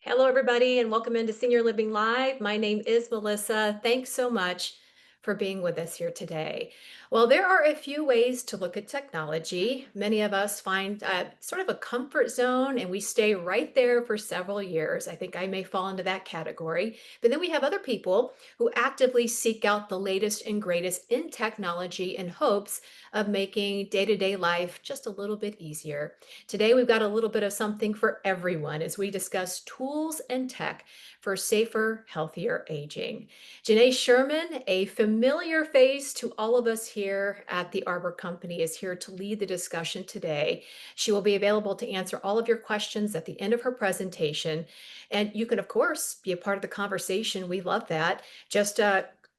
Hello, everybody, and welcome into Senior Living Live. My name is Melissa. Thanks so much for being with us here today. Well, there are a few ways to look at technology. Many of us find sort of a comfort zone and we stay right there for several years. I think I may fall into that category. But then we have other people who actively seek out the latest and greatest in technology in hopes of making day to day life just a little bit easier. Today, we've got a little bit of something for everyone as we discuss tools and tech for safer, healthier aging. Jenay Sherman, a familiar face to all of us here at the Arbor Company, is here to lead the discussion today. She will be available to answer all of your questions at the end of her presentation. And you can, of course, be a part of the conversation. We love that. Just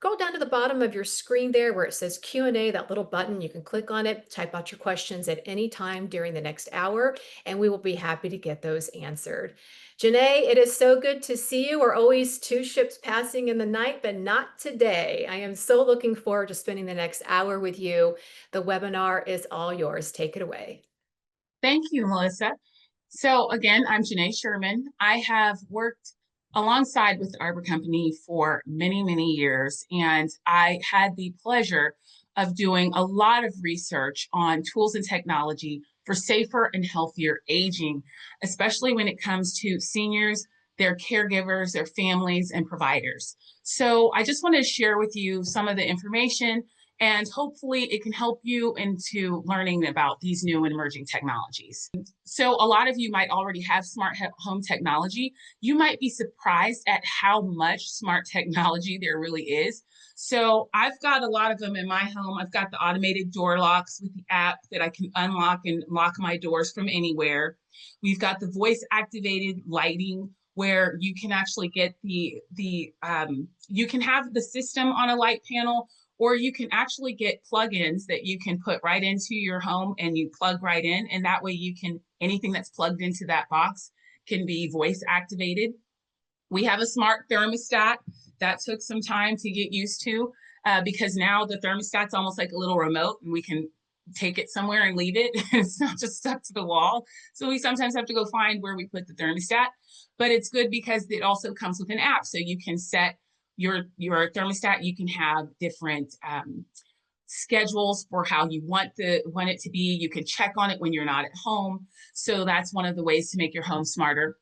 go down to the bottom of your screen there where it says Q&A, that little button. You can click on it, type out your questions at any time during the next hour, and we will be happy to get those answered. Jenay, it is so good to see you. We're always two ships passing in the night, but not today. I am so looking forward to spending the next hour with you. The webinar is all yours. Take it away. Thank you, Melissa. So again, I'm Jenay Sherman. I have worked alongside with the Arbor Company for many, many years, and I had the pleasure of doing a lot of research on tools and technology for safer and healthier aging, especially when it comes to seniors, their caregivers, their families, and providers. So I just wanted to share with you some of the information, and hopefully it can help you into learning about these new and emerging technologies. So a lot of you might already have smart home technology. You might be surprised at how much smart technology there really is. So I've got a lot of them in my home. I've got the automated door locks with the app that I can unlock and lock my doors from anywhere. We've got the voice activated lighting where you can actually get you can have the system on a light panel, or you can actually get plugins that you can put right into your home and you plug right in. And that way you can, anything that's plugged into that box can be voice activated. We have a smart thermostat that took some time to get used to because now the thermostat's almost like a little remote and we can take it somewhere and leave it. It's not just stuck to the wall. So we sometimes have to go find where we put the thermostat, but it's good because it also comes with an app. So you can set your thermostat. You can have different schedules for how you want it to be. You can check on it when you're not at home. So that's one of the ways to make your home smarter.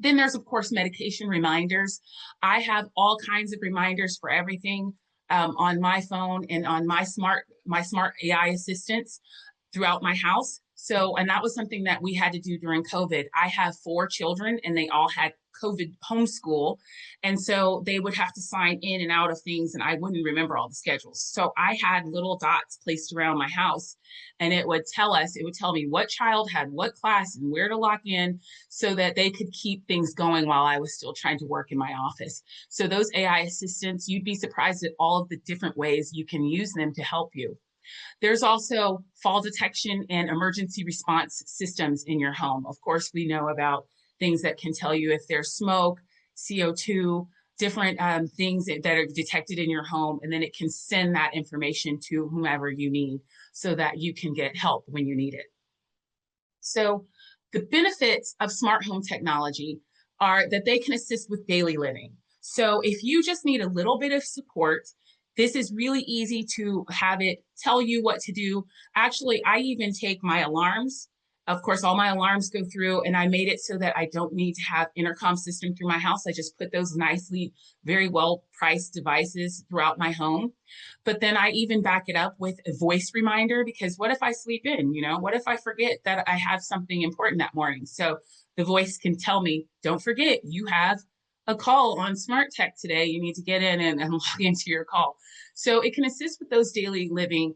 Then there's, of course, medication reminders. I have all kinds of reminders for everything on my phone and on my smart AI assistants throughout my house. So, and that was something that we had to do during COVID. I have 4 children and they all had COVID homeschool. And so they would have to sign in and out of things and I wouldn't remember all the schedules. So I had little dots placed around my house and it would tell me what child had what class and where to lock in so that they could keep things going while I was still trying to work in my office. So those AI assistants, you'd be surprised at all of the different ways you can use them to help you. There's also fall detection and emergency response systems in your home. Of course, we know about things that can tell you if there's smoke, CO2, different things that are detected in your home, and then it can send that information to whomever you need so that you can get help when you need it. So the benefits of smart home technology are that they can assist with daily living. So if you just need a little bit of support, this is really easy to have it tell you what to do. Actually, I even take my alarms. Of course, all my alarms go through and I made it so that I don't need to have intercom system through my house. I just put those nicely, very well priced devices throughout my home. But then I even back it up with a voice reminder because what if I sleep in, what if I forget that I have something important that morning? So the voice can tell me, don't forget, you have a call on smart tech today. You need to get in and log into your call. So it can assist with those daily living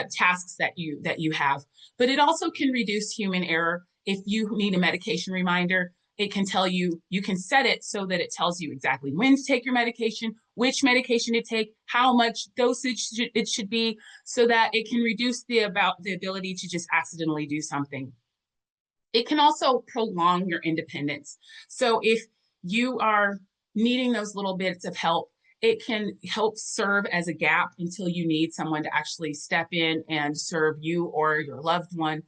tasks that you have, but it also can reduce human error. If you need a medication reminder, it can tell you, you can set it so that it tells you exactly when to take your medication, which medication to take, how much dosage it should be, so that it can reduce the ability to just accidentally do something. It can also prolong your independence. So if you are needing those little bits of help, it can help serve as a gap until you need someone to actually step in and serve you or your loved one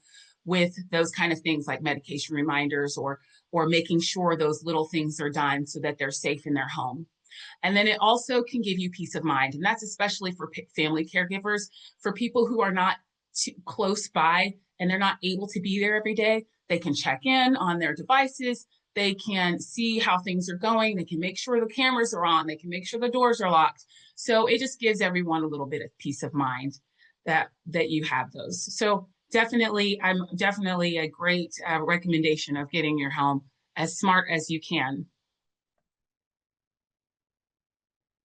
with those kind of things like medication reminders or or making sure those little things are done so that they're safe in their home. And then it also can give you peace of mind. And that's especially for family caregivers, for people who are not too close by and they're not able to be there every day. They can check in on their devices. They can see how things are going. They can make sure the cameras are on. They can make sure the doors are locked. So it just gives everyone a little bit of peace of mind that you have those. So definitely, I'm definitely a great recommendation of getting your home as smart as you can.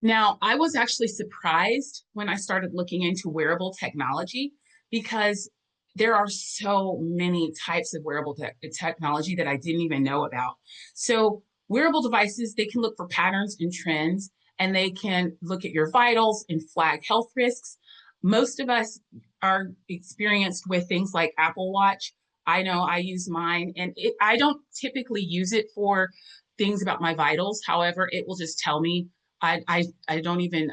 Now, I was actually surprised when I started looking into wearable technology because there are so many types of wearable technology that I didn't even know about. So, wearable devices, they can look for patterns and trends, and they can look at your vitals and flag health risks. Most of us are experienced with things like Apple Watch. I know I use mine, and I don't typically use it for things about my vitals. However, it will just tell me I don't even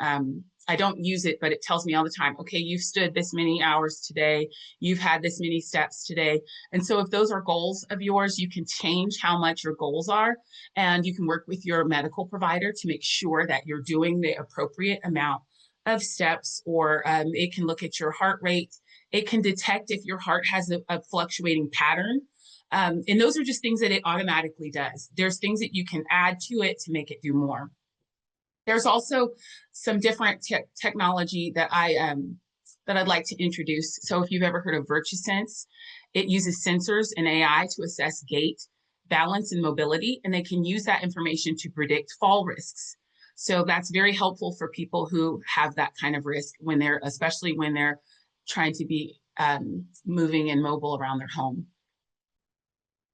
I don't use it, but it tells me all the time, okay, you've stood this many hours today, you've had this many steps today. And so if those are goals of yours, you can change how much your goals are, and you can work with your medical provider to make sure that you're doing the appropriate amount of steps, or it can look at your heart rate. It can detect if your heart has a fluctuating pattern. And those are just things that it automatically does. There's things that you can add to it to make it do more. There's also some different technology that I'd like to introduce. So if you've ever heard of VirtuSense, it uses sensors and AI to assess gait, balance, and mobility, and they can use that information to predict fall risks. So that's very helpful for people who have that kind of risk when they're, especially when they're trying to be moving and mobile around their home.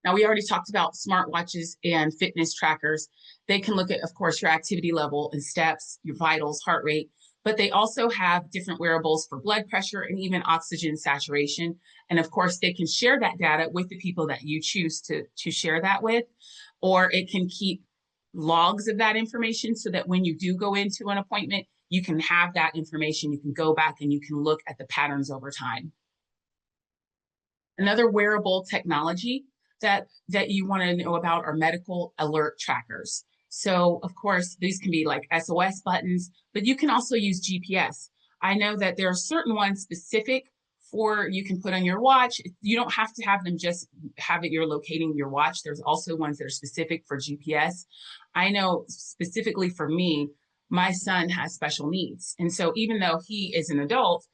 Now, we already talked about smartwatches and fitness trackers. They can look at, of course, your activity level and steps, your vitals, heart rate, but they also have different wearables for blood pressure and even oxygen saturation. And of course, they can share that data with the people that you choose to share that with, or it can keep logs of that information so that when you do go into an appointment, you can have that information. You can go back and you can look at the patterns over time. Another wearable technology that you want to know about are medical alert trackers. So of course, these can be like SOS buttons, but you can also use GPS. I know that there are certain ones specific for you can put on your watch. You don't have to have them just have it you're locating your watch. There's also ones that are specific for GPS. I know specifically for me, my son has special needs. And so even though he is an adult,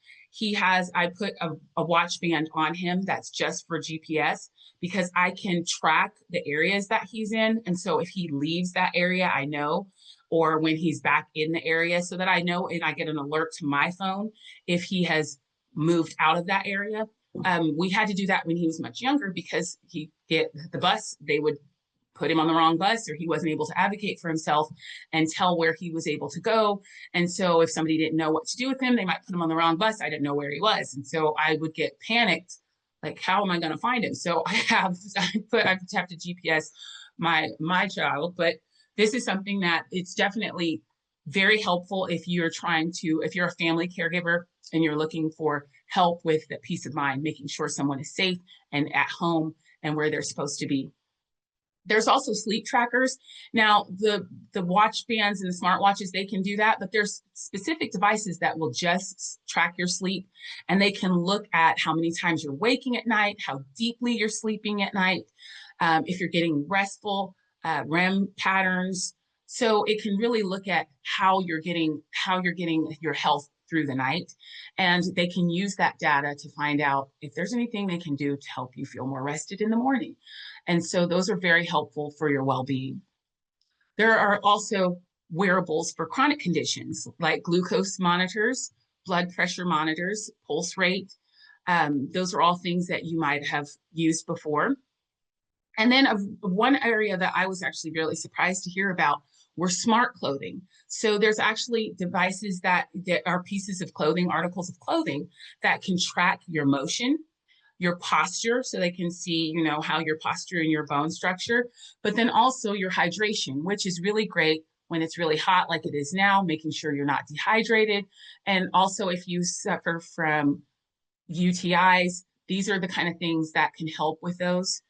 I put a watch band on him that's just for GPS because I can track the areas that he's in. And so if he leaves that area, I know, or when he's back in the area, so that I know and I get an alert to my phone if he has moved out of that area. We had to do that when he was much younger because he'd get the bus, they would put him on the wrong bus, or he wasn't able to advocate for himself and tell where he was able to go. And so if somebody didn't know what to do with him, they might put him on the wrong bus. I didn't know where he was. And so I would get panicked, like, how am I going to find him? So I have to GPS my child, but this is something that it's definitely very helpful if you're a family caregiver and you're looking for help with the peace of mind, making sure someone is safe and at home and where they're supposed to be. There's also sleep trackers. Now, the watch bands and the smartwatches, they can do that, but there's specific devices that will just track your sleep, and they can look at how many times you're waking at night, how deeply you're sleeping at night, if you're getting restful, REM patterns. So it can really look at how you're getting your health through the night, and they can use that data to find out if there's anything they can do to help you feel more rested in the morning. And so those are very helpful for your well-being. There are also wearables for chronic conditions like glucose monitors, blood pressure monitors, pulse rate. Those are all things that you might have used before. And then one area that I was actually really surprised to hear about were smart clothing. So there's actually devices that are pieces of clothing, articles of clothing that can track your motion, your posture, so they can see, how your posture and your bone structure, but then also your hydration, which is really great when it's really hot like it is now, making sure you're not dehydrated. And also if you suffer from UTIs, these are the kind of things that can help with those.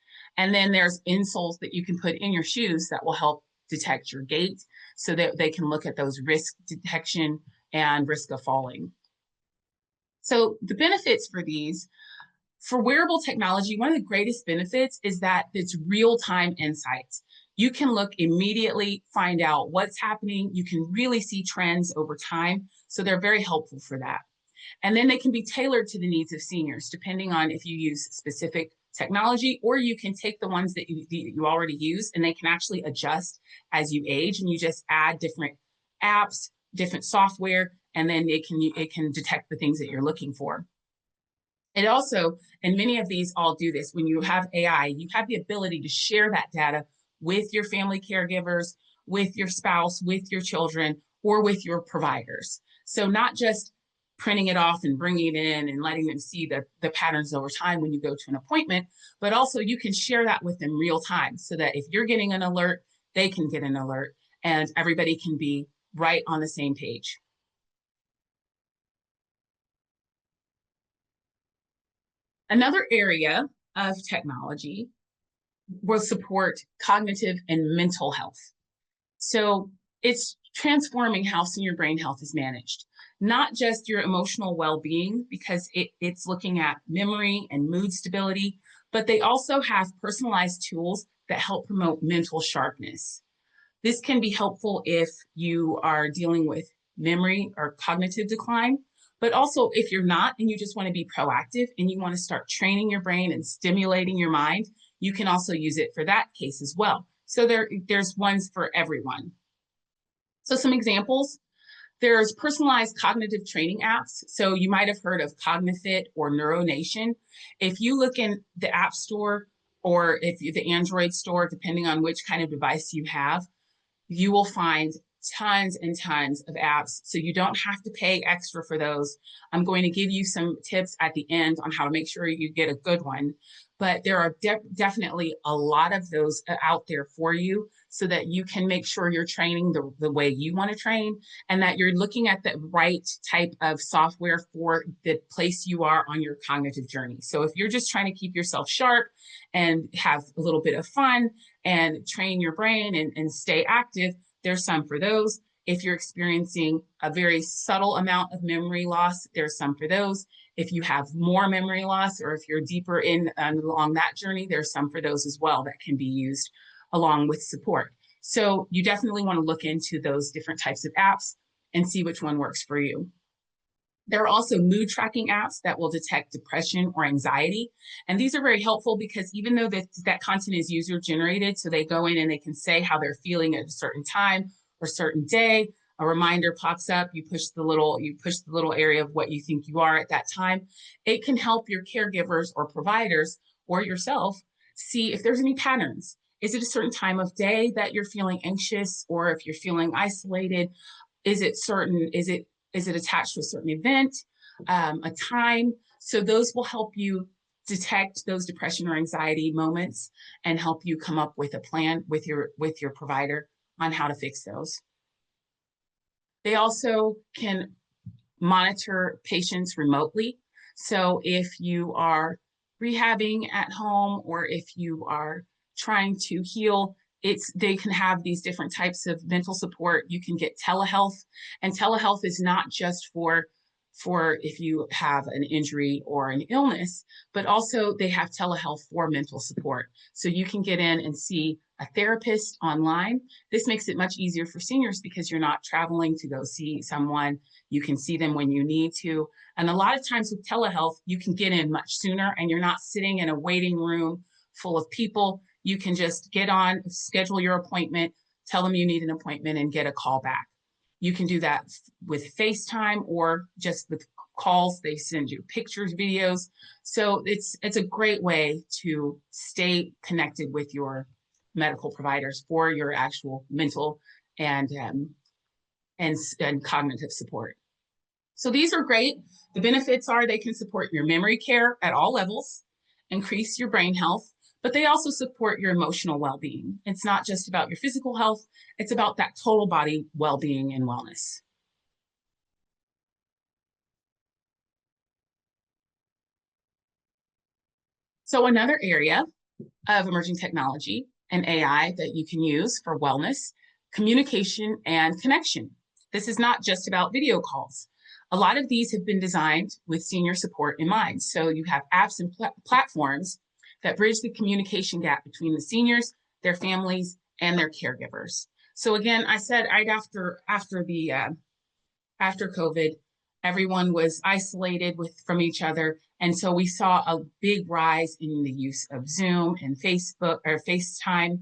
And then there's insoles that you can put in your shoes that will help detect your gait so that they can look at those risk detection and risk of falling. So the benefits for these, for wearable technology, one of the greatest benefits is that it's real-time insights. You can look immediately, find out what's happening. You can really see trends over time. So they're very helpful for that. And then they can be tailored to the needs of seniors, depending on if you use specific technology, or you can take the ones that you already use and they can actually adjust as you age, and you just add different apps, different software, and then it can detect the things that you're looking for. It also, and many of these all do this, when you have AI, you have the ability to share that data with your family caregivers, with your spouse, with your children, or with your providers. So not just printing it off and bringing it in and letting them see the patterns over time when you go to an appointment, but also you can share that with them real time so that if you're getting an alert, they can get an alert and everybody can be right on the same page. Another area of technology will support cognitive and mental health. So it's transforming how senior brain health is managed, not just your emotional well-being, because it's looking at memory and mood stability, but they also have personalized tools that help promote mental sharpness. This can be helpful if you are dealing with memory or cognitive decline, but also if you're not and you just want to be proactive and you want to start training your brain and stimulating your mind, you can also use it for that case as well. So there's ones for everyone. So some examples, there's personalized cognitive training apps. So you might have heard of Cognifit or NeuroNation. If you look in the App Store or if the Android store, depending on which kind of device you have, you will find tons and tons of apps. So you don't have to pay extra for those. I'm going to give you some tips at the end on how to make sure you get a good one. But there are definitely a lot of those out there for you so that you can make sure you're training the way you want to train and that you're looking at the right type of software for the place you are on your cognitive journey. So if you're just trying to keep yourself sharp and have a little bit of fun and train your brain and stay active, there's some for those. If you're experiencing a very subtle amount of memory loss, there's some for those. If you have more memory loss or if you're deeper in along that journey, there's some for those as well that can be used along with support. So you definitely want to look into those different types of apps and see which one works for you. There are also mood tracking apps that will detect depression or anxiety. And these are very helpful because even though that content is user generated, so they go in and they can say how they're feeling at a certain time or certain day, a reminder pops up, you push the little area of what you think you are at that time. It can help your caregivers or providers or yourself see if there's any patterns. Is it a certain time of day that you're feeling anxious, or if you're feeling isolated? Is it attached to a certain event, a time? So those will help you detect those depression or anxiety moments and help you come up with a plan with your provider on how to fix those. They also can monitor patients remotely. So if you are rehabbing at home or if you are trying to heal, they can have these different types of mental support. You can get telehealth, and telehealth is not just for if you have an injury or an illness, but also they have telehealth for mental support. So you can get in and see a therapist online. This makes it much easier for seniors because you're not traveling to go see someone. You can see them when you need to. And a lot of times with telehealth, you can get in much sooner and you're not sitting in a waiting room full of people. You can just get on, schedule your appointment, tell them you need an appointment and get a call back. You can do that with FaceTime or just with calls. They send you pictures, videos. So it's a great way to stay connected with your medical providers for your actual mental and cognitive support. So these are great. The benefits are they can support your memory care at all levels, increase your brain health, but they also support your emotional well-being. It's not just about your physical health, it's about that total body well-being and wellness. So another area of emerging technology and AI that you can use for wellness, communication, and connection. This is not just about video calls. A lot of these have been designed with senior support in mind. So you have apps and platforms that bridge the communication gap between the seniors, their families, and their caregivers. So again, I said right after COVID, everyone was isolated from each other. And so we saw a big rise in the use of Zoom and Facebook or FaceTime.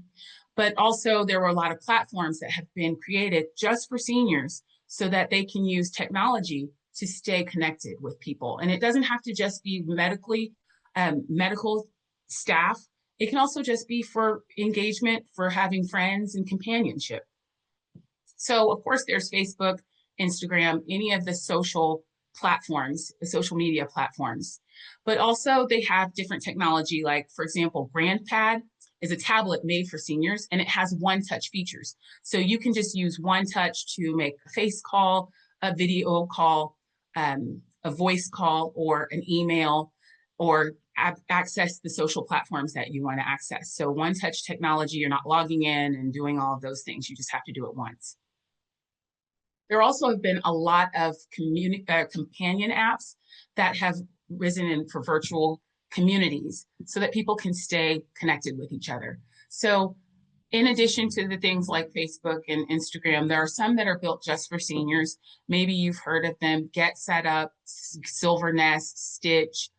But also there were a lot of platforms that have been created just for seniors so that they can use technology to stay connected with people. And it doesn't have to just be medical staff. It can also just be for engagement, for having friends and companionship. So of course there's Facebook, Instagram, any of the social platforms, the social media platforms. But also they have different technology, like for example, GrandPad is a tablet made for seniors and it has one-touch features. So you can just use one touch to make a face call, a video call, a voice call, or an email, or access the social platforms that you want to access. So one-touch technology, you're not logging in and doing all of those things. You just have to do it once. There also have been a lot of companion apps that have risen in for virtual communities so that people can stay connected with each other. So in addition to the things like Facebook and Instagram, there are some that are built just for seniors. Maybe you've heard of them: Get Set Up, Silver Nest, Stitch.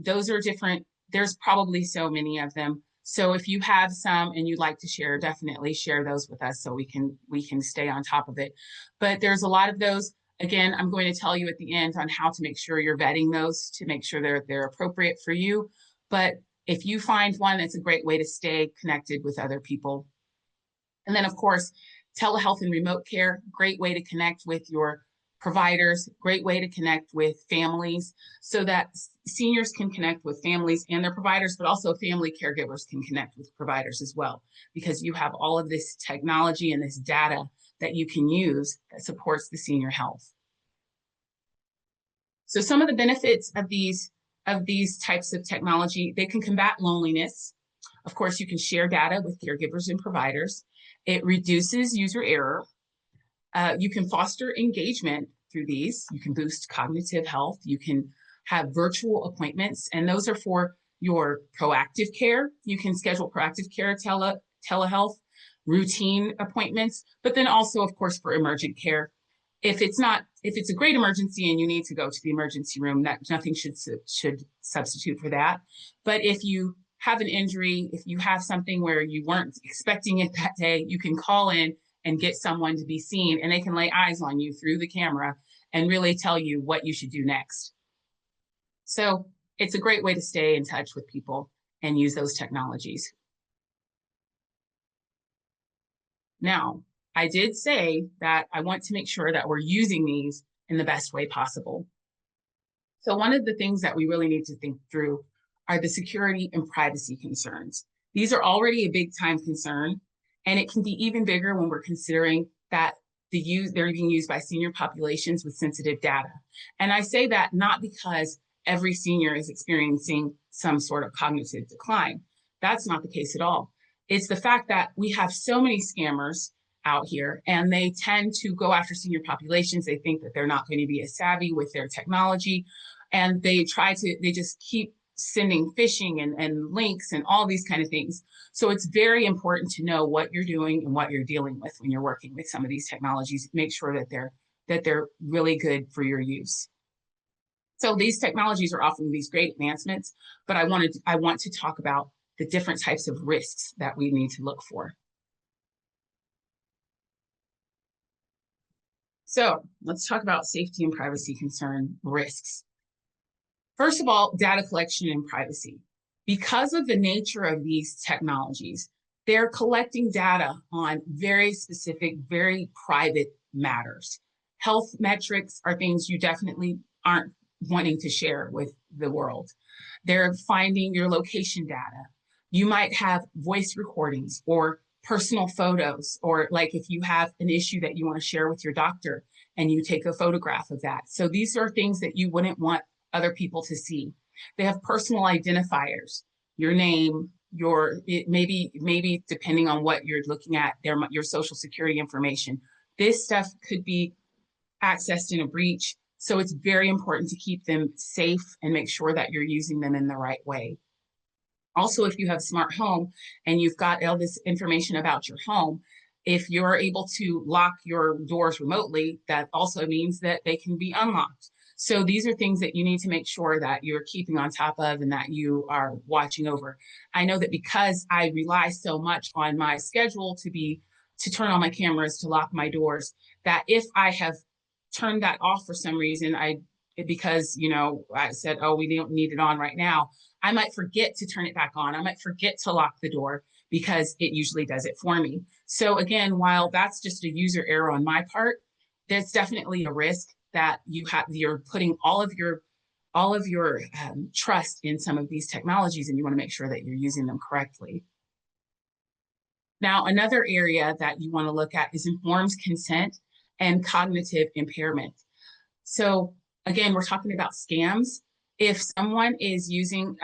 Those are different. There's probably so many of them. So if you have some and you'd like to share, definitely share those with us so we can stay on top of it. But there's a lot of those. Again, I'm going to tell you at the end on how to make sure you're vetting those to make sure they're appropriate for you. But if you find one, that's a great way to stay connected with other people. And then of course, telehealth and remote care, great way to connect with your providers, great way to connect with families so that seniors can connect with families and their providers, but also family caregivers can connect with providers as well, because you have all of this technology and this data that you can use that supports the senior health. So some of the benefits of these types of technology: they can combat loneliness. Of course, you can share data with caregivers and providers. It reduces user error. You can foster engagement through these. You can boost cognitive health. You can have virtual appointments, and those are for your proactive care. You can schedule proactive care, telehealth, routine appointments, but then also, of course, for emergent care. If it's a great emergency and you need to go to the emergency room, nothing should substitute for that. But if you have an injury, if you have something where you weren't expecting it that day, you can call in and get someone to be seen, and they can lay eyes on you through the camera and really tell you what you should do next. So it's a great way to stay in touch with people and use those technologies. Now, I did say that I want to make sure that we're using these in the best way possible. So one of the things that we really need to think through are the security and privacy concerns. These are already a big time concern, and it can be even bigger when we're considering that they're being used by senior populations with sensitive data. And I say that not because every senior is experiencing some sort of cognitive decline. That's not the case at all. It's the fact that we have so many scammers out here, and they tend to go after senior populations. They think that they're not going to be as savvy with their technology, and they just keep sending phishing and links and all these kind of things. So it's very important to know what you're doing and what you're dealing with when you're working with some of these technologies. Make sure that they're really good for your use. So these technologies are offering these great advancements, but I want to talk about the different types of risks that we need to look for. So let's talk about safety and privacy concern risks. First of all, data collection and privacy. Because of the nature of these technologies, they're collecting data on very specific, very private matters. Health metrics are things you definitely aren't wanting to share with the world. They're finding your location data. You might have voice recordings or personal photos, or like if you have an issue that you want to share with your doctor and you take a photograph of that. So these are things that you wouldn't want other people to see. They have personal identifiers, your name, maybe depending on what you're looking at, your social security information. This stuff could be accessed in a breach. So it's very important to keep them safe and make sure that you're using them in the right way. Also, if you have a smart home and you've got all this information about your home, if you're able to lock your doors remotely, that also means that they can be unlocked. So these are things that you need to make sure that you're keeping on top of and that you are watching over. I know that because I rely so much on my schedule to turn on my cameras, to lock my doors, that if I have turned that off for some reason, because I said, oh, we don't need it on right now, I might forget to turn it back on. I might forget to lock the door because it usually does it for me. So again, while that's just a user error on my part, there's definitely a risk that you're putting all of your trust in some of these technologies, and you want to make sure that you're using them correctly. Now, another area that you want to look at is informed consent and cognitive impairment. So again, we're talking about scams. If someone is using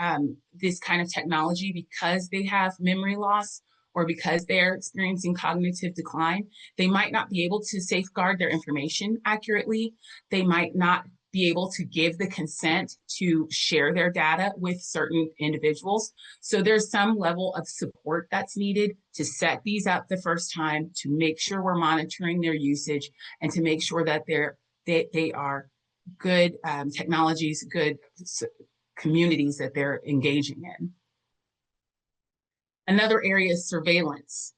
this kind of technology because they have memory loss or because they're experiencing cognitive decline, they might not be able to safeguard their information accurately. They might not be able to give the consent to share their data with certain individuals. So there's some level of support that's needed to set these up the first time, to make sure we're monitoring their usage, and to make sure that they are good technologies, good communities that they're engaging in. Another area is surveillance.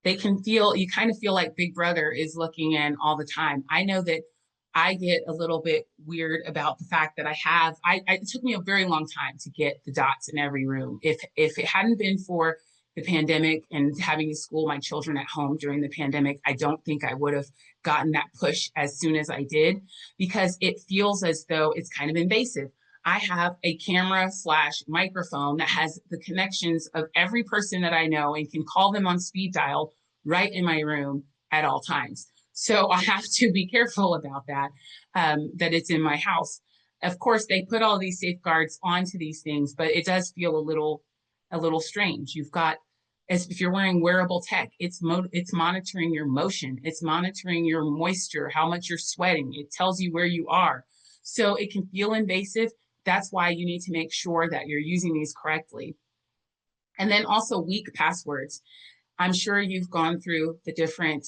You kind of feel like Big Brother is looking in all the time. I know that I get a little bit weird about the fact that it took me a very long time to get the dots in every room. If it hadn't been for the pandemic and having to school my children at home during the pandemic, I don't think I would have gotten that push as soon as I did, because it feels as though it's kind of invasive. I have a camera / microphone that has the connections of every person that I know and can call them on speed dial right in my room at all times. So I have to be careful about that, that it's in my house. Of course, they put all these safeguards onto these things, but it does feel a little strange. You've got, as if you're wearing wearable tech, it's monitoring your motion, it's monitoring your moisture, how much you're sweating. It tells you where you are. So it can feel invasive. That's why you need to make sure that you're using these correctly. And then also weak passwords. I'm sure you've gone through the different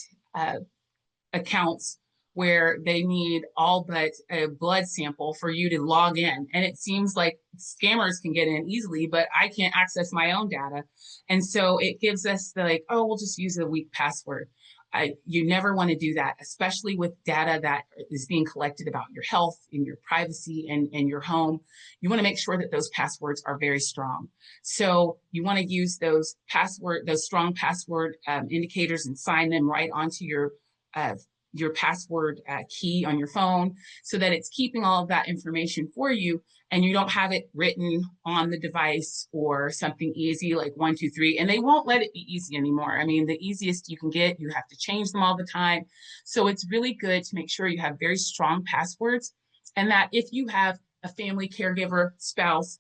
accounts where they need all but a blood sample for you to log in. And it seems like scammers can get in easily, but I can't access my own data. And so it gives us oh, we'll just use a weak password. You never want to do that, especially with data that is being collected about your health and your privacy and your home. You want to make sure that those passwords are very strong. So you want to use those strong password indicators and sign them right onto your password key on your phone, so that it's keeping all of that information for you, and you don't have it written on the device or something easy like 1, 2, 3, and they won't let it be easy anymore. I mean, the easiest you can get, you have to change them all the time. So it's really good to make sure you have very strong passwords, and that if you have a family caregiver, spouse,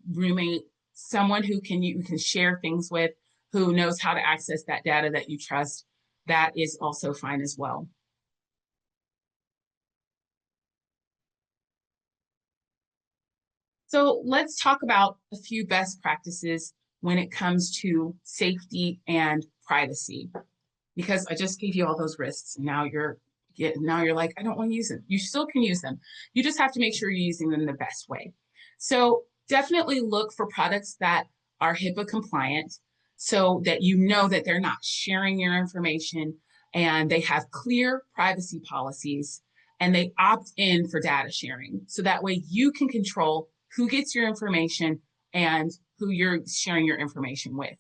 roommate, someone who you can share things with, who knows how to access that data that you trust, that is also fine as well. So let's talk about a few best practices when it comes to safety and privacy, because I just gave you all those risks. Now you're like, I don't want to use them. You still can use them. You just have to make sure you're using them the best way. So definitely look for products that are HIPAA compliant, so that you know that they're not sharing your information, and they have clear privacy policies, and they opt in for data sharing. So that way you can control who gets your information and who you're sharing your information with.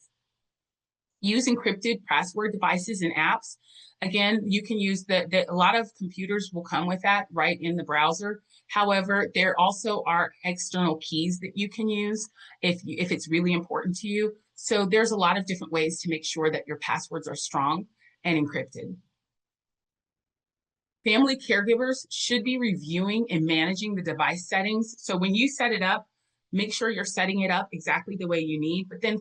Use encrypted password devices and apps. Again, you can use a lot of computers will come with that right in the browser. However, there also are external keys that you can use if it's really important to you. So there's a lot of different ways to make sure that your passwords are strong and encrypted. Family caregivers should be reviewing and managing the device settings. So when you set it up, Make sure you're setting it up exactly the way you need, but then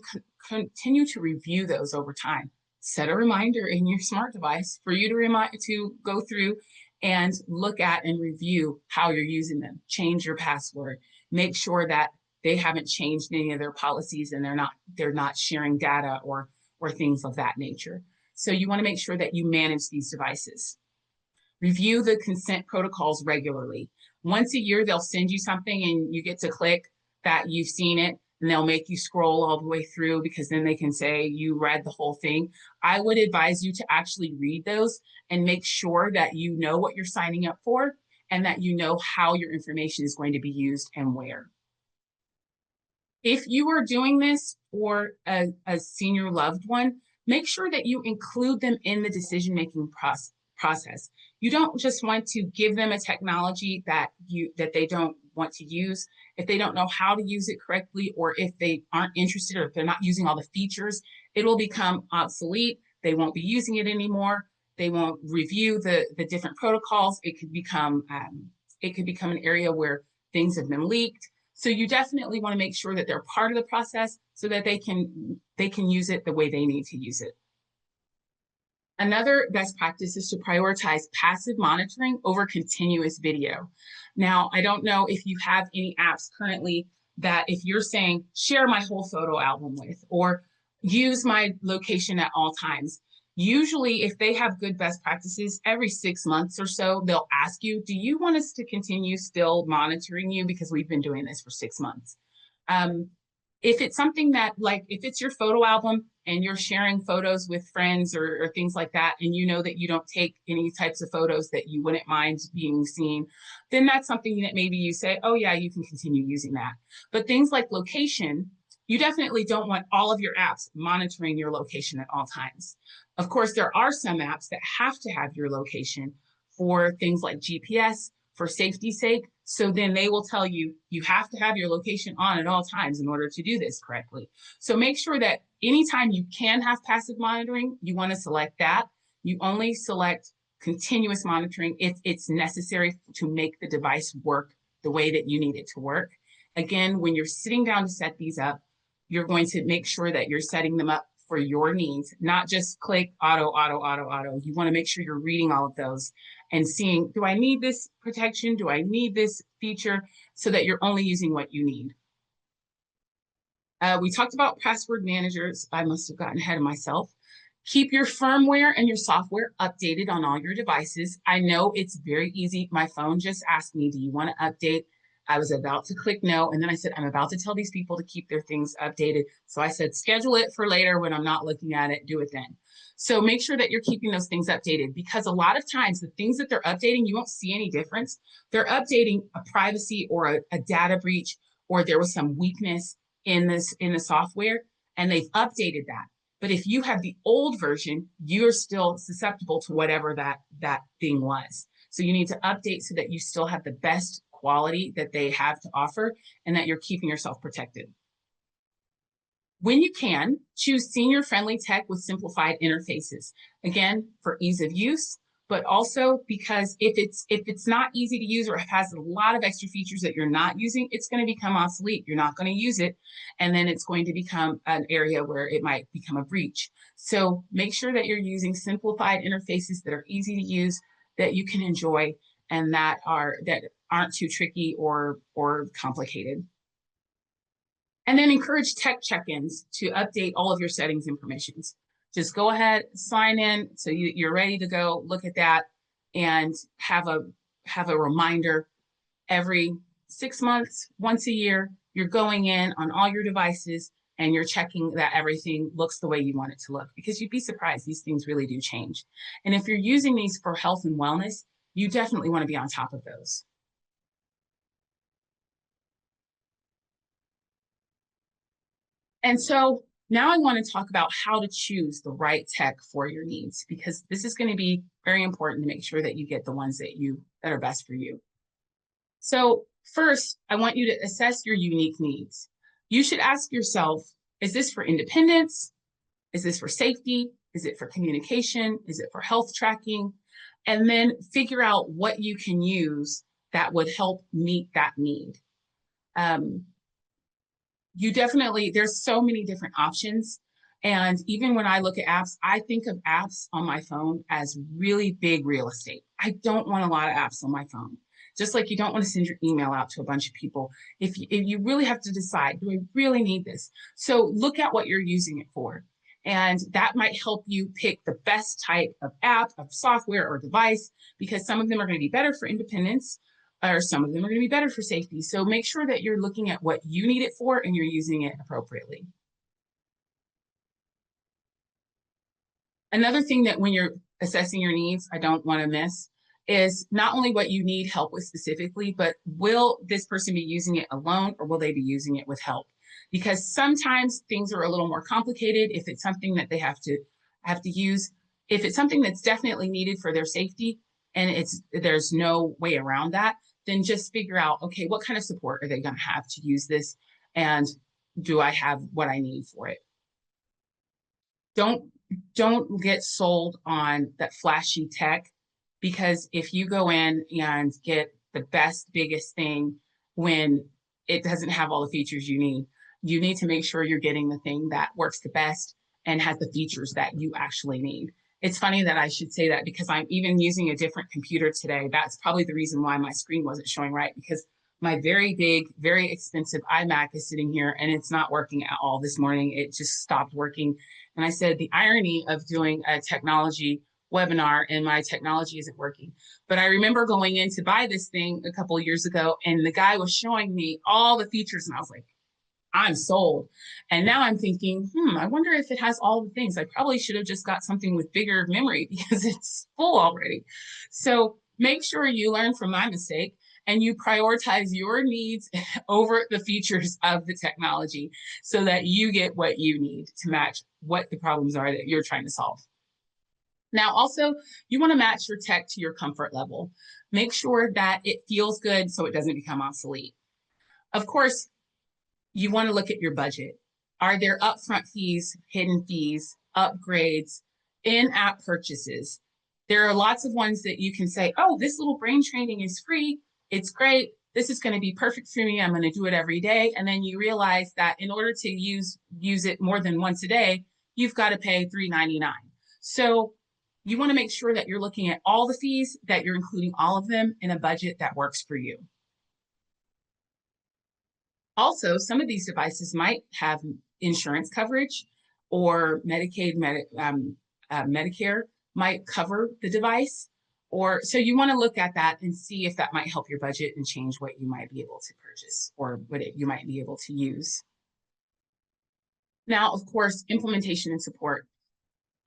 continue to review those over time. Set a reminder in your smart device for you to go through and look at and review how you're using them. Change your password. Make sure that they haven't changed any of their policies and they're not sharing data or things of that nature. So you want to make sure that you manage these devices. Review the consent protocols regularly. Once a year, they'll send you something and you get to click that you've seen it, and they'll make you scroll all the way through because then they can say you read the whole thing. I would advise you to actually read those and make sure that you know what you're signing up for and that you know how your information is going to be used and where. If you are doing this for a senior loved one, make sure that you include them in the decision-making process. You don't just want to give them a technology that they don't want to use. If they don't know how to use it correctly, or if they aren't interested, or if they're not using all the features, it will become obsolete. They won't be using it anymore. They won't review the different protocols. It could become an area where things have been leaked. So you definitely want to make sure that they're part of the process so that they can use it the way they need to use it. Another best practice is to prioritize passive monitoring over continuous video. Now, I don't know if you have any apps currently that if you're saying share my whole photo album with, or use my location at all times, usually if they have good best practices, every 6 months or so, they'll ask you, do you want us to continue still monitoring you because we've been doing this for 6 months? If it's something that, like, if it's your photo album and you're sharing photos with friends or things like that, and you know that you don't take any types of photos that you wouldn't mind being seen, then that's something that maybe you say, oh yeah, you can continue using that. But things like location, you definitely don't want all of your apps monitoring your location at all times. Of course, there are some apps that have to have your location for things like GPS, for safety's sake. So then they will tell you, you have to have your location on at all times in order to do this correctly. So make sure that anytime you can have passive monitoring, you want to select that. You only select continuous monitoring if it's necessary to make the device work the way that you need it to work. Again, when you're sitting down to set these up, you're going to make sure that you're setting them up for your needs, not just click auto, auto, auto, auto. You want to make sure you're reading all of those and seeing, do I need this protection? Do I need this feature? So that you're only using what you need. We talked about password managers. I must have gotten ahead of myself. Keep your firmware and your software updated on all your devices. I know it's very easy. My phone just asked me, do you want to update? I was about to click no, and then I said, I'm about to tell these people to keep their things updated. So I said, schedule it for later when I'm not looking at it, do it then. So make sure that you're keeping those things updated, because a lot of times the things that they're updating, you won't see any difference. They're updating a privacy or a data breach, or there was some weakness in the software, and they've updated that. But if you have the old version, you're still susceptible to whatever that thing was. So you need to update so that you still have the best quality that they have to offer and that you're keeping yourself protected. When you can, choose senior-friendly tech with simplified interfaces. Again, for ease of use, but also because if it's not easy to use, or it has a lot of extra features that you're not using, it's going to become obsolete. You're not going to use it, and then it's going to become an area where it might become a breach. So make sure that you're using simplified interfaces that are easy to use, that you can enjoy, and that aren't too tricky or complicated. And then encourage tech check-ins to update all of your settings and permissions. Just go ahead, sign in, so you're ready to go, look at that, and have a reminder every 6 months, once a year. You're going in on all your devices and you're checking that everything looks the way you want it to look, because you'd be surprised, these things really do change. And if you're using these for health and wellness, you definitely want to be on top of those. And so now I want to talk about how to choose the right tech for your needs, because this is going to be very important to make sure that you get the ones that are best for you. So first, I want you to assess your unique needs. You should ask yourself, is this for independence? Is this for safety? Is it for communication? Is it for health tracking? And then figure out what you can use that would help meet that need. you definitely, there's so many different options. And even when I look at apps, I think of apps on my phone as really big real estate. I don't want a lot of apps on my phone. Just like you don't want to send your email out to a bunch of people. If you really have to decide, do I really need this? So look at what you're using it for. And that might help you pick the best type of app, of software or device, because some of them are going to be better for independence, or some of them are going to be better for safety. So make sure that you're looking at what you need it for and you're using it appropriately. Another thing that when you're assessing your needs, I don't want to miss is not only what you need help with specifically, but will this person be using it alone or will they be using it with help? Because sometimes things are a little more complicated if it's something that they have to use. If it's something that's definitely needed for their safety and there's no way around that, then just figure out, okay, what kind of support are they going to have to use this? And do I have what I need for it? don't don't get sold on that flashy tech, because if you go in and get the best biggest thing when it doesn't have all the features you need to make sure you're getting the thing that works the best and has the features that you actually need. It's funny that I should say that because I'm even using a different computer today. That's probably the reason why my screen wasn't showing right, because my very big, very expensive iMac is sitting here and it's not working at all this morning. It just stopped working. And I said, the irony of doing a technology webinar and my technology isn't working. But I remember going in to buy this thing a couple of years ago and the guy was showing me all the features and I was like, I'm sold. And now I'm thinking, I wonder if it has all the things. I probably should have just got something with bigger memory because it's full already. So make sure you learn from my mistake and you prioritize your needs over the features of the technology so that you get what you need to match what the problems are that you're trying to solve. Now, also, you want to match your tech to your comfort level. Make sure that it feels good so it doesn't become obsolete. Of course, you want to look at your budget. Are there upfront fees, hidden fees, upgrades, in-app purchases? There are lots of ones that you can say, oh, this little brain training is free. It's great. This is going to be perfect for me. I'm going to do it every day. And then you realize that in order to use it more than once a day, you've got to pay $3.99. So you want to make sure that you're looking at all the fees, that you're including all of them in a budget that works for you. Also, some of these devices might have insurance coverage or Medicare might cover the device. Or so you want to look at that and see if that might help your budget and change what you might be able to purchase or you might be able to use. Now, of course, implementation and support.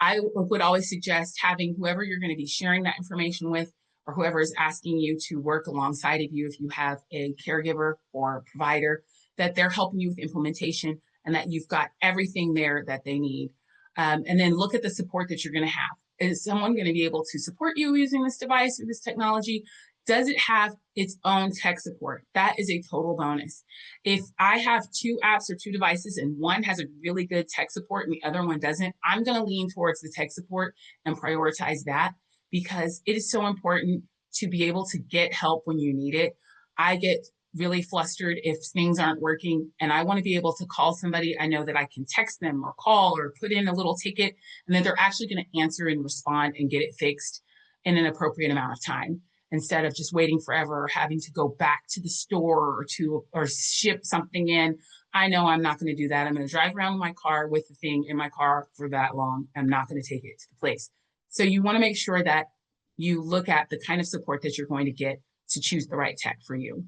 I would always suggest having whoever you're going to be sharing that information with or whoever is asking you to work alongside of you, if you have a caregiver or a provider, that they're helping you with implementation and that you've got everything there that they need. And then look at the support that you're going to have. Is someone going to be able to support you using this device or this technology? Does it have its own tech support? That is a total bonus. If I have two apps or two devices and one has a really good tech support and the other one doesn't, I'm going to lean towards the tech support and prioritize that because it is so important to be able to get help when you need it. I get really flustered if things aren't working and I want to be able to call somebody. I know that I can text them or call or put in a little ticket and then they're actually going to answer and respond and get it fixed in an appropriate amount of time, instead of just waiting forever or having to go back to the store or ship something in. I know I'm not going to do that. I'm going to drive around in my car with the thing in my car for that long. I'm not going to take it to the place. So you want to make sure that you look at the kind of support that you're going to get to choose the right tech for you.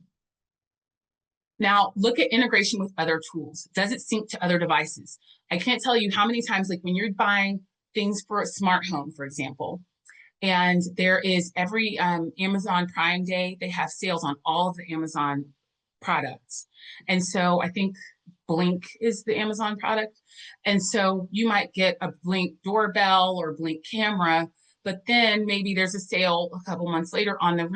Now, look at integration with other tools. Does it sync to other devices? I can't tell you how many times, like when you're buying things for a smart home, for example, and there is every Amazon Prime Day, they have sales on all of the Amazon products. And so I think Blink is the Amazon product. And so you might get a Blink doorbell or Blink camera, but then maybe there's a sale a couple months later on the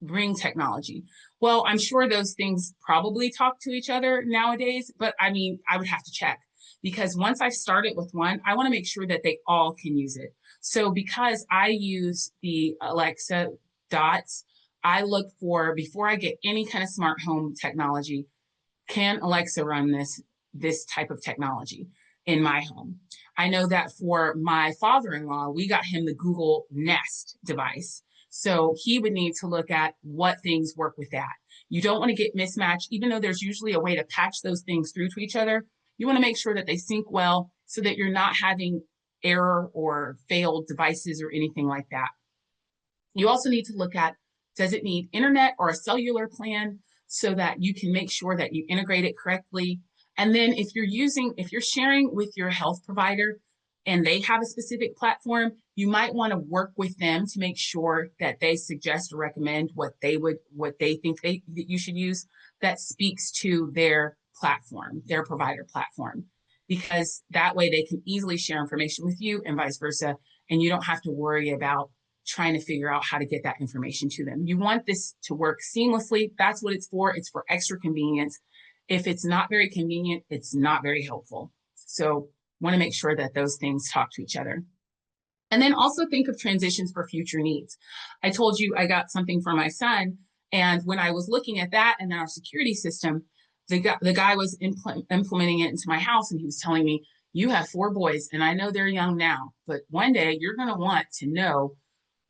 Ring technology. Well, I'm sure those things probably talk to each other nowadays, but I mean, I would have to check because once I start it with one, I want to make sure that they all can use it. So because I use the Alexa Dots, I look for, before I get any kind of smart home technology, can Alexa run this type of technology in my home? I know that for my father-in-law, we got him the Google Nest device. So he would need to look at what things work with that. You don't want to get mismatched, even though there's usually a way to patch those things through to each other. You want to make sure that they sync well so that you're not having error or failed devices or anything like that. You also need to look at, does it need internet or a cellular plan so that you can make sure that you integrate it correctly. And then if you're sharing with your health provider and they have a specific platform, you might want to work with them to make sure that they suggest or recommend what they think that you should use that speaks to their platform, their provider platform, because that way they can easily share information with you and vice versa. And you don't have to worry about trying to figure out how to get that information to them. You want this to work seamlessly. That's what it's for. It's for extra convenience. If it's not very convenient, it's not very helpful. So want to make sure that those things talk to each other. And then also think of transitions for future needs. I told you I got something for my son. And when I was looking at that and our security system, the guy was implementing it into my house, and he was telling me, you have 4 boys, and I know they're young now, but one day you're going to want to know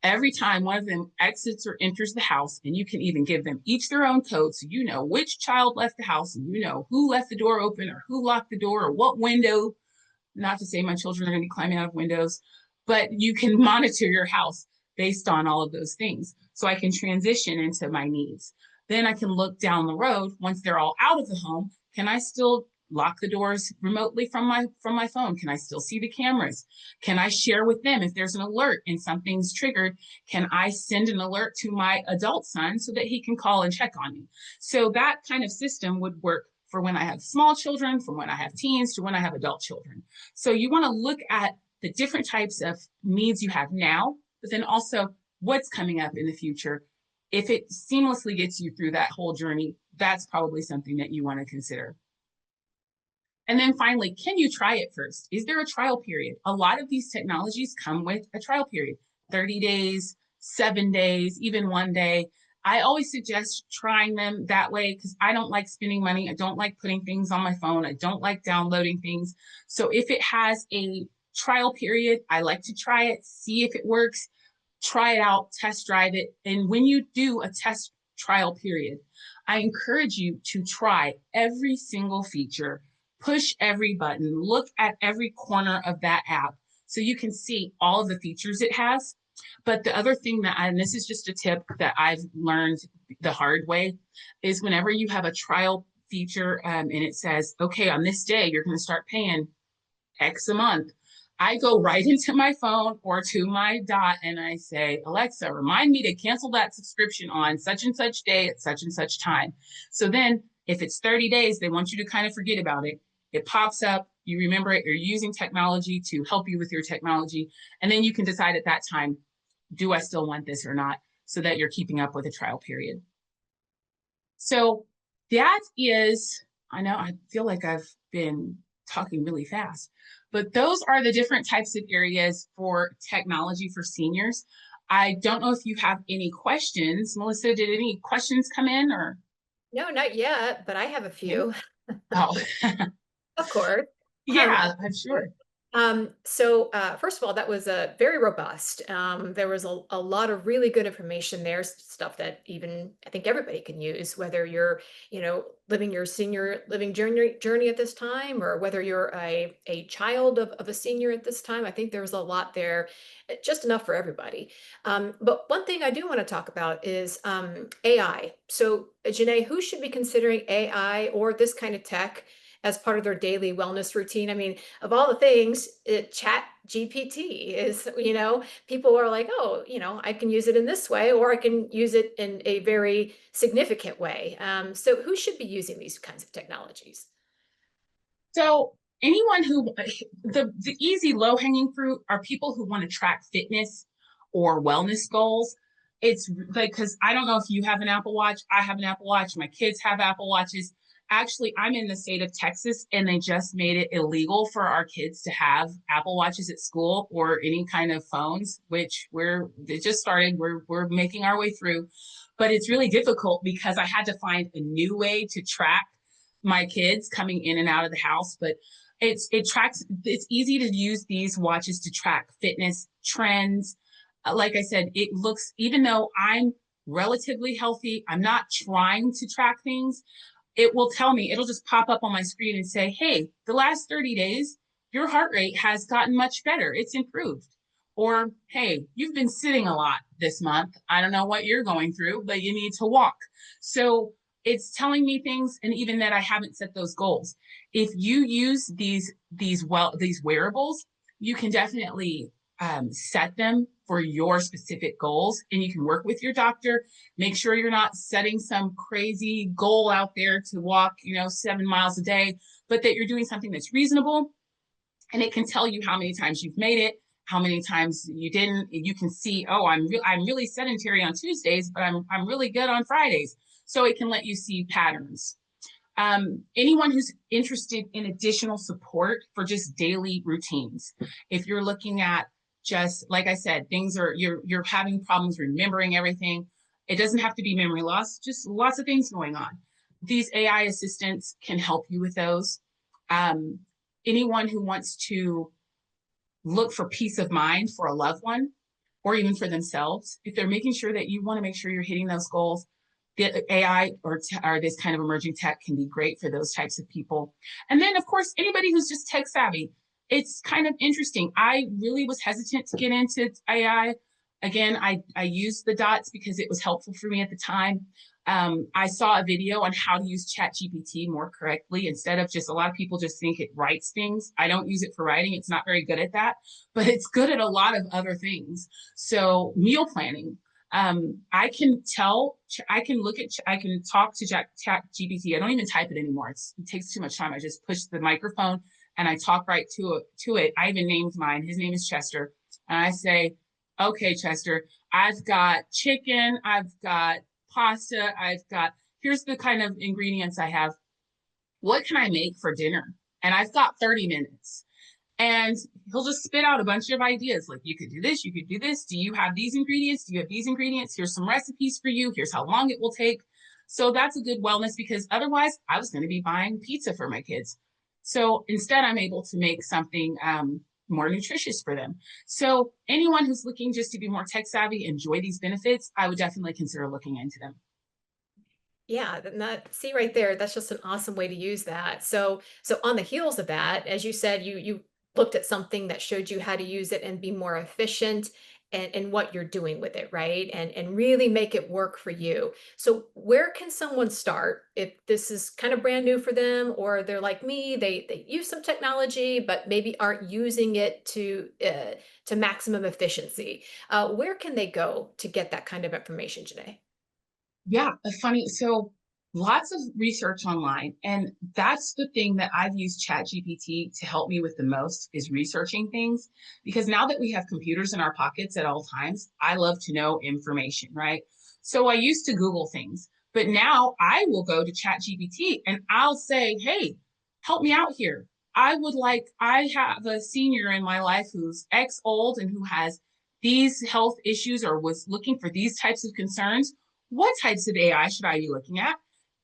every time one of them exits or enters the house, and you can even give them each their own code so you know which child left the house and you know who left the door open or who locked the door or what window. Not to say my children are going to be climbing out of windows, but you can monitor your house based on all of those things. So I can transition into my needs. Then I can look down the road once they're all out of the home. Can I still lock the doors remotely from my phone? Can I still see the cameras? Can I share with them if there's an alert and something's triggered? Can I send an alert to my adult son so that he can call and check on me? So that kind of system would work for when I have small children, from when I have teens to when I have adult children. So you want to look at the different types of needs you have now, but then also what's coming up in the future. If it seamlessly gets you through that whole journey, that's probably something that you want to consider. And then finally, can you try it first? Is there a trial period? A lot of these technologies come with a trial period, 30 days, 7 days, even 1 day. I always suggest trying them that way because I don't like spending money. I don't like putting things on my phone. I don't like downloading things. So if it has a trial period, I like to try it, see if it works, try it out, test drive it. And when you do a test trial period, I encourage you to try every single feature, push every button, look at every corner of that app so you can see all of the features it has. But the other thing and this is just a tip that I've learned the hard way, is whenever you have a trial feature and it says, okay, on this day, you're going to start paying X a month. I go right into my phone or to my dot and I say, Alexa, remind me to cancel that subscription on such and such day at such and such time. So then if it's 30 days, they want you to kind of forget about it. It pops up, you remember it, you're using technology to help you with your technology. And then you can decide at that time, do I still want this or not? So that you're keeping up with a trial period. So that is, I know I feel like I've been talking really fast, but those are the different types of areas for technology for seniors. I don't know if you have any questions. Melissa, did any questions come in or? No, not yet, but I have a few, Oh, of course. Um, yeah, I'm sure. First of all, that was very robust. There was a lot of really good information there, stuff that even I think everybody can use, whether you're, living your senior living journey at this time, or whether you're a child of a senior at this time. I think there's a lot there, just enough for everybody. But one thing I do want to talk about is AI. So, Janae, who should be considering AI or this kind of tech as part of their daily wellness routine? I mean, of all the things, chat GPT is, people are like, oh, I can use it in this way, or I can use it in a very significant way. So who should be using these kinds of technologies? So anyone who the easy low hanging fruit are people who want to track fitness or wellness goals. It's like, because I don't know if you have an Apple Watch. I have an Apple Watch. My kids have Apple Watches. Actually, I'm in the state of Texas, and they just made it illegal for our kids to have Apple Watches at school or any kind of phones, which it just started. We're making our way through, but it's really difficult because I had to find a new way to track my kids coming in and out of the house, but it's easy to use these watches to track fitness trends. Like I said, it looks, even though I'm relatively healthy, I'm not trying to track things. It will tell me, it'll just pop up on my screen and say, hey, the last 30 days, your heart rate has gotten much better. It's improved. Or, hey, you've been sitting a lot this month. I don't know what you're going through, but you need to walk. So it's telling me things, and even that I haven't set those goals. If you use these wearables, you can definitely set them for your specific goals, and you can work with your doctor. Make sure you're not setting some crazy goal out there to walk, 7 miles a day, but that you're doing something that's reasonable, and it can tell you how many times you've made it, how many times you didn't. You can see, oh, I'm really sedentary on Tuesdays, but I'm really good on Fridays. So it can let you see patterns. Anyone who's interested in additional support for just daily routines, if you're looking at, just like I said, you're having problems remembering everything. It doesn't have to be memory loss, just lots of things going on. These AI assistants can help you with those. Um, Anyone who wants to look for peace of mind for a loved one or even for themselves, if they're making sure that you want to make sure you're hitting those goals, the AI or this kind of emerging tech can be great for those types of people. And then, of course, anybody who's just tech savvy, it's kind of interesting. I really was hesitant to get into AI. Again, I used the dots because it was helpful for me at the time. I saw a video on how to use ChatGPT more correctly instead of just, a lot of people just think it writes things. I don't use it for writing. It's not very good at that, but it's good at a lot of other things. So meal planning, I can tell, I can talk to ChatGPT. I don't even type it anymore. It takes too much time. I just push the microphone and I talk right to it. I even named mine. His name is Chester. And I say, okay, Chester, I've got chicken, I've got pasta, here's the kind of ingredients I have. What can I make for dinner? And I've got 30 minutes. And he'll just spit out a bunch of ideas like, you could do this, you could do this. Do you have these ingredients? Do you have these ingredients? Here's some recipes for you. Here's how long it will take. So that's a good wellness, because otherwise I was going to be buying pizza for my kids. So instead, I'm able to make something more nutritious for them. So anyone who's looking just to be more tech savvy, enjoy these benefits, I would definitely consider looking into them. Yeah, see right there, that's just an awesome way to use that. So on the heels of that, as you said, you looked at something that showed you how to use it and be more efficient and what you're doing with it, right? And really make it work for you. So where can someone start if this is kind of brand new for them, or they're like me, they use some technology, but maybe aren't using it to maximum efficiency? Where can they go to get that kind of information, Janae? Yeah, so lots of research online. And that's the thing that I've used ChatGPT to help me with the most, is researching things. Because now that we have computers in our pockets at all times, I love to know information, right? So I used to Google things, but now I will go to ChatGPT and I'll say, hey, help me out here. I have a senior in my life who's X old and who has these health issues or was looking for these types of concerns. What types of AI should I be looking at?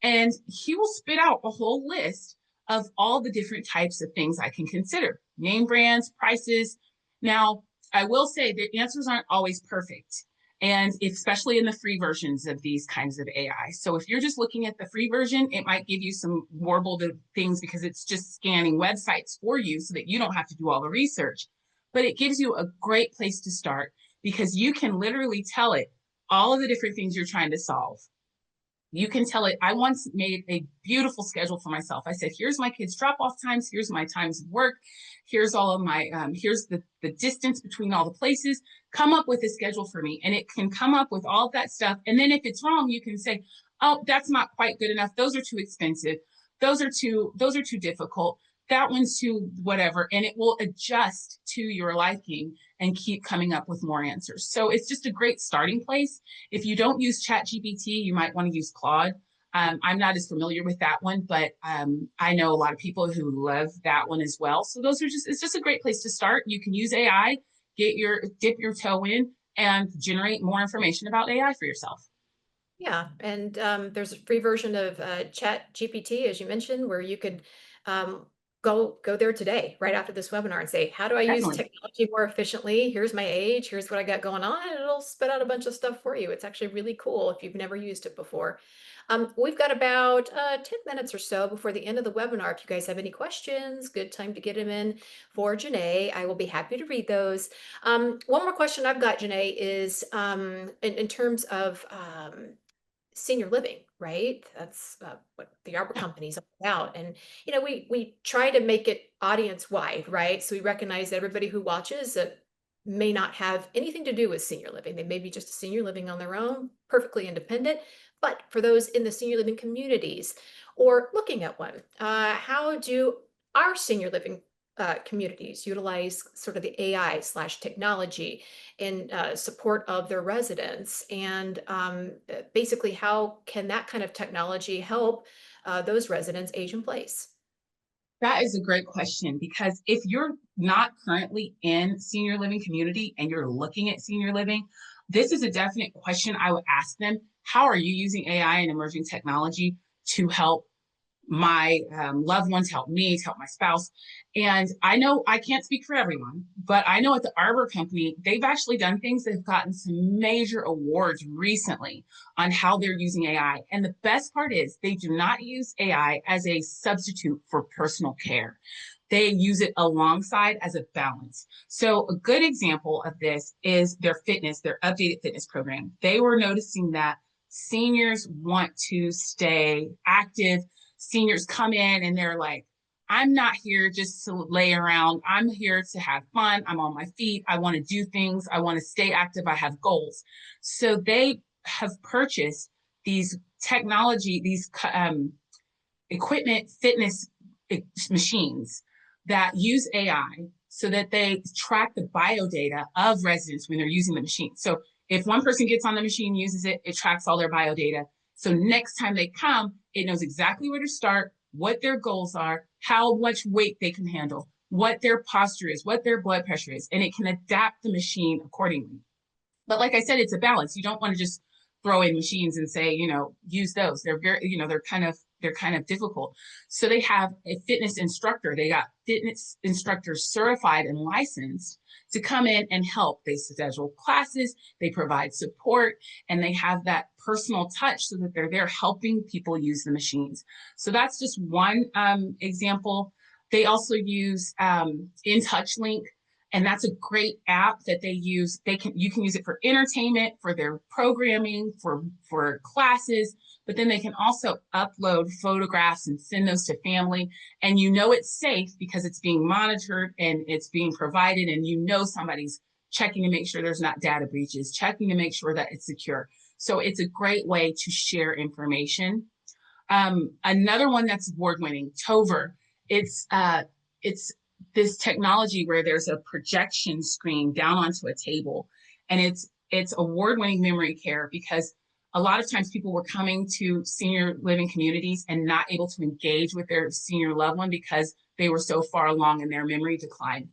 And he will spit out a whole list of all the different types of things I can consider: name brands, prices. Now, I will say the answers aren't always perfect, and especially in the free versions of these kinds of AI. So if you're just looking at the free version, it might give you some warbled things because it's just scanning websites for you so that you don't have to do all the research. But it gives you a great place to start, because you can literally tell it all of the different things you're trying to solve. You can tell it, I once made a beautiful schedule for myself. I said, here's my kids' drop off times, here's my times of work, here's all of my, here's the distance between all the places. Come up with a schedule for me. And it can come up with all of that stuff. And then if it's wrong, you can say, oh, that's not quite good enough. Those are too expensive. Those are too difficult. That one's too whatever. And it will adjust to your liking and keep coming up with more answers. So it's just a great starting place. If you don't use ChatGPT, you might want to use Claude. I'm not as familiar with that one, but I know a lot of people who love that one as well. So it's just a great place to start. You can use AI, dip your toe in, and generate more information about AI for yourself. Yeah, and there's a free version of Chat GPT, as you mentioned, where you could um, go there today, right after this webinar, and say, "How do I use Definitely. technology more efficiently? Here's my age. Here's what I got going on," and it'll spit out a bunch of stuff for you. It's actually really cool if you've never used it before. We've got about 10 minutes or so before the end of the webinar. If you guys have any questions, good time to get them in for Jenay. I will be happy to read those. One more question I've got, Jenay, is in terms of senior living, right? That's what the Arbor Company is all about. And we try to make it audience wide, right? So we recognize that everybody who watches may not have anything to do with senior living. They may be just a senior living on their own, perfectly independent. But for those in the senior living communities or looking at one, how do our senior living communities utilize sort of the AI/technology in support of their residents? And basically, how can that kind of technology help those residents age in place? That is a great question because if you're not currently in senior living community and you're looking at senior living, this is a definite question I would ask them. How are you using AI and emerging technology to help my loved ones, help me, to help my spouse? And I know I can't speak for everyone, but I know at the Arbor Company, they've actually done things that have gotten some major awards recently on how they're using AI. And the best part is they do not use AI as a substitute for personal care. They use it alongside as a balance. So a good example of this is their updated fitness program. They were noticing that seniors want to stay active. Seniors come in and they're like, I'm not here just to lay around. I'm here to have fun. I'm on my feet. I want to do things. I want to stay active. I have goals. So they have purchased these technology, these equipment fitness machines that use AI so that they track the bio data of residents when they're using the machine. So if one person gets on the machine, uses it, it tracks all their bio data. So next time they come, it knows exactly where to start, what their goals are, how much weight they can handle, what their posture is, what their blood pressure is, and it can adapt the machine accordingly. But like I said, it's a balance. You don't want to just throw in machines and say, use those. They're very, they're kind of difficult. So they have a fitness instructor. They got fitness instructors certified and licensed to come in and help. They schedule classes, they provide support, and they have that personal touch so that they're there helping people use the machines. So that's just one example. They also use In Touch Link, and that's a great app that they use. You can use it for entertainment, for their programming, for classes, but then they can also upload photographs and send those to family. And it's safe because it's being monitored and it's being provided, and somebody's checking to make sure there's not data breaches, checking to make sure that it's secure. So it's a great way to share information. Another one that's award-winning, Tover. It's this technology where there's a projection screen down onto a table, and it's award-winning memory care because a lot of times people were coming to senior living communities and not able to engage with their senior loved one because they were so far along in their memory decline.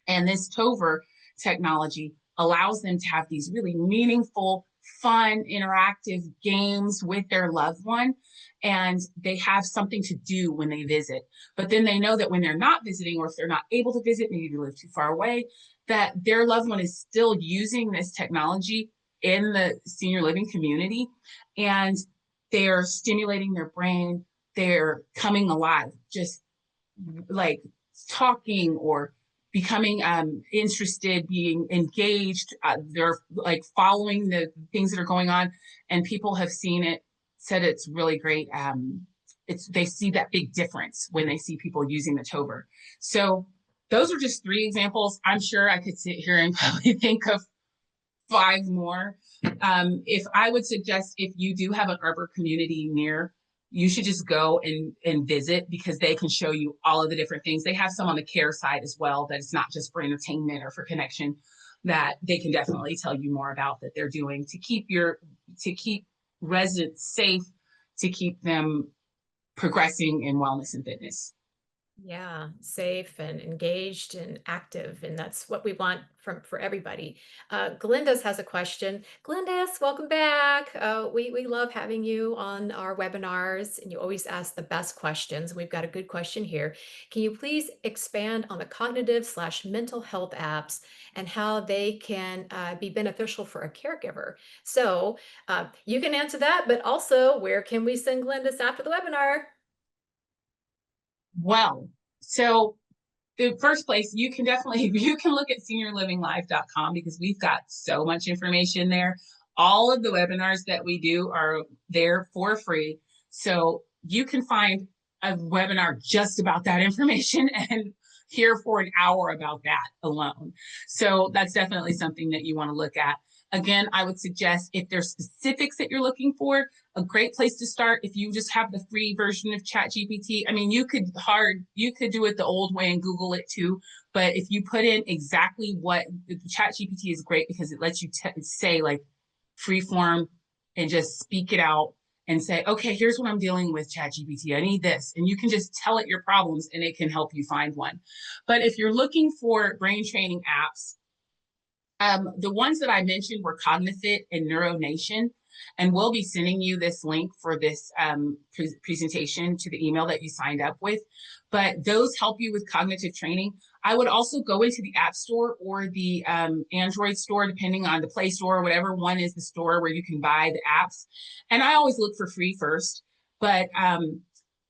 And this Tover technology allows them to have these really meaningful, fun, interactive games with their loved one. And they have something to do when they visit. But then they know that when they're not visiting, or if they're not able to visit, maybe they live too far away, that their loved one is still using this technology in the senior living community. And they're stimulating their brain. They're coming alive, just like talking or becoming interested, being engaged. They're like following the things that are going on, and people have seen it, said it's really great. They see that big difference when they see people using the Tover. So those are just three examples. I'm sure I could sit here and probably think of five more. If I would suggest, if you do have an Arbor community near, you should just go and visit because they can show you all of the different things. They have some on the care side as well, that it's not just for entertainment or for connection, that they can definitely tell you more about that they're doing to keep residents safe, to keep them progressing in wellness and fitness. Yeah, safe and engaged and active, and that's what we want from for everybody. Glenda's has a question. Glenda's, welcome back. We love having you on our webinars, and you always ask the best questions. We've got a good question here. Can you please expand on the cognitive slash mental health apps and how they can be beneficial for a caregiver? So you can answer that, but also where can we send Glenda's after the webinar? Well, so the first place you can definitely you can look at seniorlivinglife.com because we've got so much information there. All of the webinars that we do are there for free. So you can find a webinar just about that information and hear for an hour about that alone. So that's definitely something that you want to look at. Again, I would suggest if there's specifics that you're looking for, a great place to start if you just have the free version of ChatGPT. I mean, you could do it the old way and Google it too, but if you put in exactly what the ChatGPT is great because it lets you say like free form and just speak it out and say, okay, here's what I'm dealing with, ChatGPT. I need this. And you can just tell it your problems and it can help you find one. But if you're looking for brain training apps, the ones that I mentioned were Cognifit and NeuroNation, and we'll be sending you this link for this presentation to the email that you signed up with. But those help you with cognitive training. I would also go into the App Store or the Android store, depending on the Play Store, or whatever one is the store where you can buy the apps. And I always look for free first, but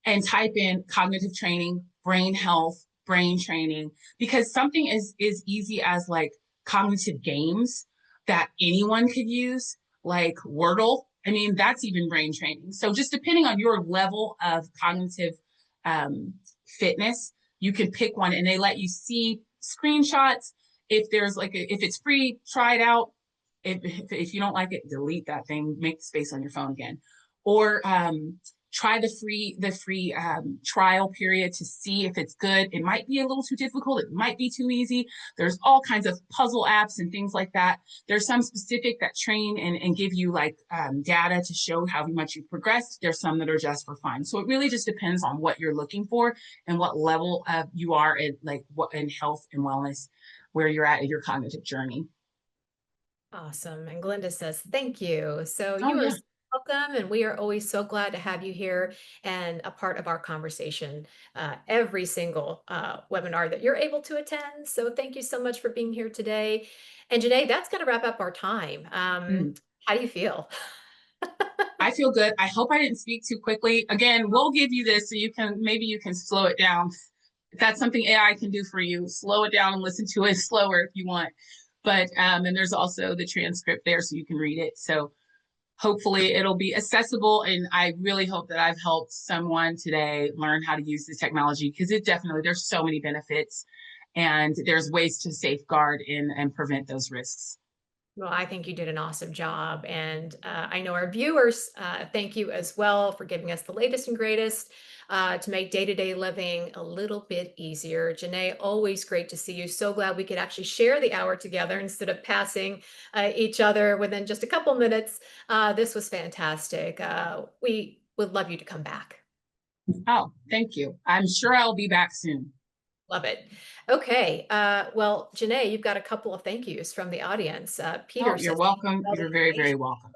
and type in cognitive training, brain health, brain training, because something is easy as like cognitive games that anyone could use, like Wordle. I mean, that's even brain training. So just depending on your level of cognitive fitness, you can pick one and they let you see screenshots. If there's like, if it's free, try it out. If you don't like it, delete that thing, make space on your phone again. Or try the free trial period to see if it's good. It might be a little too difficult. It might be too easy. There's all kinds of puzzle apps and things like that. There's some specific that train and give you like data to show how much you've progressed. There's some that are just for fun. So it really just depends on what you're looking for and what level of you are in like what in health and wellness, where you're at in your cognitive journey. Awesome. And Glenda says, thank you. So Oh you are yeah. so welcome. And we are always so glad to have you here and a part of our conversation every single webinar that you're able to attend. So thank you so much for being here today. And Jenay, that's going to wrap up our time. Mhm. How do you feel? I feel good. I hope I didn't speak too quickly. Again, we'll give you this so you can maybe you can slow it down. If that's something AI can do for you, slow it down and listen to it slower if you want. But and there's also the transcript there so you can read it. So hopefully it'll be accessible. And I really hope that I've helped someone today learn how to use this technology because it definitely there's so many benefits and there's ways to safeguard and prevent those risks. Well, I think you did an awesome job. And I know our viewers thank you as well for giving us the latest and greatest to make day-to-day living a little bit easier. Janae, always great to see you. So glad we could actually share the hour together instead of passing each other within just a couple minutes. This was fantastic. We would love you to come back. Oh, thank you. I'm sure I'll be back soon. Love it. Okay. Well, Janae, you've got a couple of thank yous from the audience. Oh, Peter you're says, thank you welcome. for all the You're very, very information. welcome.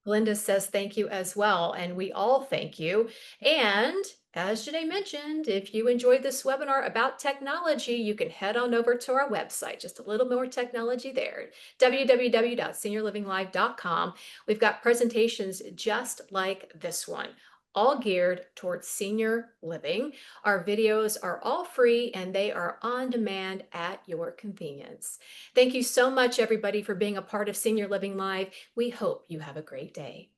Glinda says thank you as well, and we all thank you. And as Janae mentioned, if you enjoyed this webinar about technology, you can head on over to our website, just a little more technology there, www.seniorlivinglive.com. We've got presentations just like this one, all geared towards senior living. Our videos are all free and they are on demand at your convenience. Thank you so much, everybody, for being a part of Senior Living Live. We hope you have a great day.